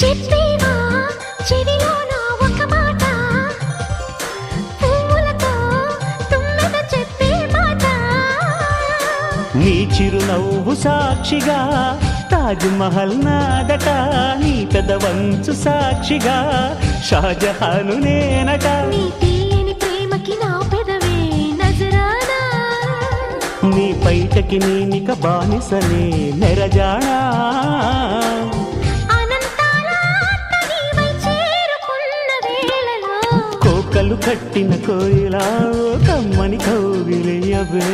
చెప్పేవా చెవిలో నా ఒక మాట, పువ్వులతో తుమ్మెద చెప్పే మాట. నీ చిరునవ్వు సాక్షిగా తాజ్ మహల్ నాదట, నీ పెదవంచు సాక్షిగా షాజహాను నేనట. నీ తీయని ప్రేమకి నా పెదవే నజరానా, నీ పైటకి నేనిక బానిసనే నెరజాడా. కోకలు కట్టిన కోయిలా కమ్మని కౌగిలియవే.